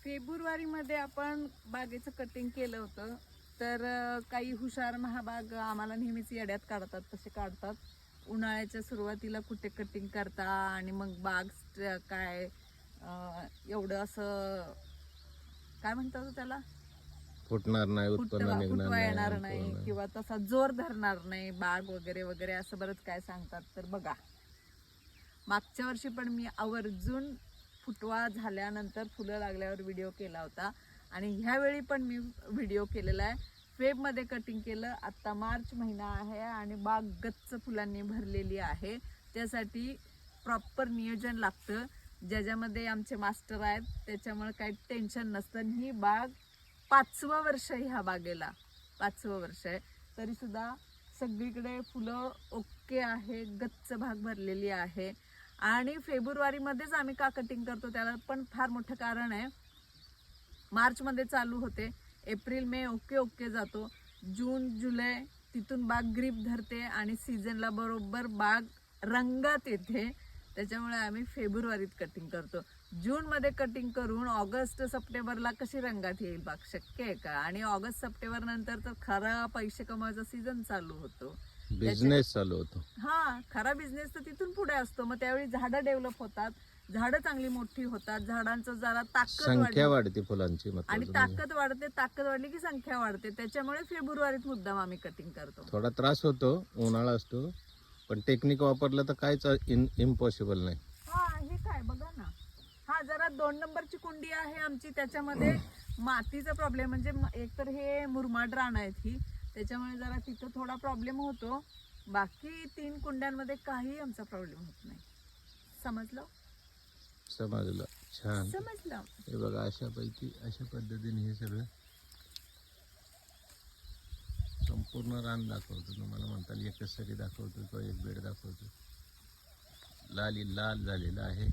फेब्रुवारीमध्ये आपण बागेचं कटिंग केलं होतं. तर काही हुशार महाबाग आम्हाला नेहमीच येड्यात काढतात, तसे काढतात. उन्हाळ्याच्या सुरुवातीला कुठे कटिंग करता आणि मग बाग काय एवढं असं काय म्हणतात त्याला, फुटणार नाही, उत्पन्न निघणार फुटवा येणार नाही नाही किंवा तसा जोर धरणार नाही बाग वगैरे वगैरे असं बरंच काय सांगतात. तर बघा, मागच्या वर्षी पण मी आवर्जून फुटवा झाल्यानंतर फुलं लागल्यावर व्हिडिओ केला होता आणि ह्यावेळी पण मी व्हिडिओ केलेला आहे. फेबमध्ये कटिंग केलं. आत्ता मार्च महिना आहे आणि बाग गच्च फुलांनी भरलेली आहे. त्यासाठी प्रॉपर नियोजन लागतं, ज्याच्यामध्ये आमचे मास्टर आहेत, त्याच्यामुळे काही टेन्शन नसतं. ही बाग 5वं वर्ष आहे, ह्या बागेला 5वं वर्ष आहे, तरीसुद्धा सगळीकडे फुलं ओके आहे, गच्च बाग भरलेली आहे. आणि फेब्रुवारीमध्येच आम्ही का कटिंग करतो त्याला पण फार मोठं कारण आहे. मार्चमध्ये चालू होते, एप्रिल मे ओके ओके जातो, जून जुलै तिथून बाग ग्रीप धरते आणि सीझनला बरोबर बाग रंगात येते. त्याच्यामुळे आम्ही फेब्रुवारीत कटिंग करतो. जूनमध्ये कटिंग करून ऑगस्ट सप्टेंबरला कशी रंगात येईल बाग, शक्य आहे का? आणि ऑगस्ट सप्टेंबर नंतर तर खरा पैसे कमवायचा सीझन चालू होतो, बिझनेस चालू होतो. हा खरा बिझनेस तर तिथून पुढे असतो. मग त्यावेळी झाडं डेव्हलप होतात, झाडं चांगली मोठी होतात, झाडांचं जरा ताकद संख्या वाढते फुलांची आणि ताकद वाढते. ताकद वाढली की संख्या वाढते. त्याच्यामुळे फेब्रुवारीत मुद्दाम आम्ही कटिंग करतो. थोडा त्रास होतो, उन्हाळा असतो, पण टेक्निक वापरलं तर काहीच इम्पॉसिबल नाही. हा हे काय बघा ना, हा जरा 2 नंबरची कुंडी आहे आमची. त्याच्यामध्ये मातीचा प्रॉब्लेम, म्हणजे एकतर हे मुरमाड रान आहेत ही, त्याच्यामुळे जरा तिथं थोडा प्रॉब्लेम होतो. बाकी 3 कुंड्यांमध्ये काही आमचा प्रॉब्लेम होत नाही. समजलं? समजलं. छान. समजलं. हे बघा, अशा पद्धतीने हे सगळं संपूर्ण रान दाखवतो. तुम्हाला म्हणताल एकच सरी दाखवतो किंवा एक बेड दाखवतो. लाल झालेला आहे.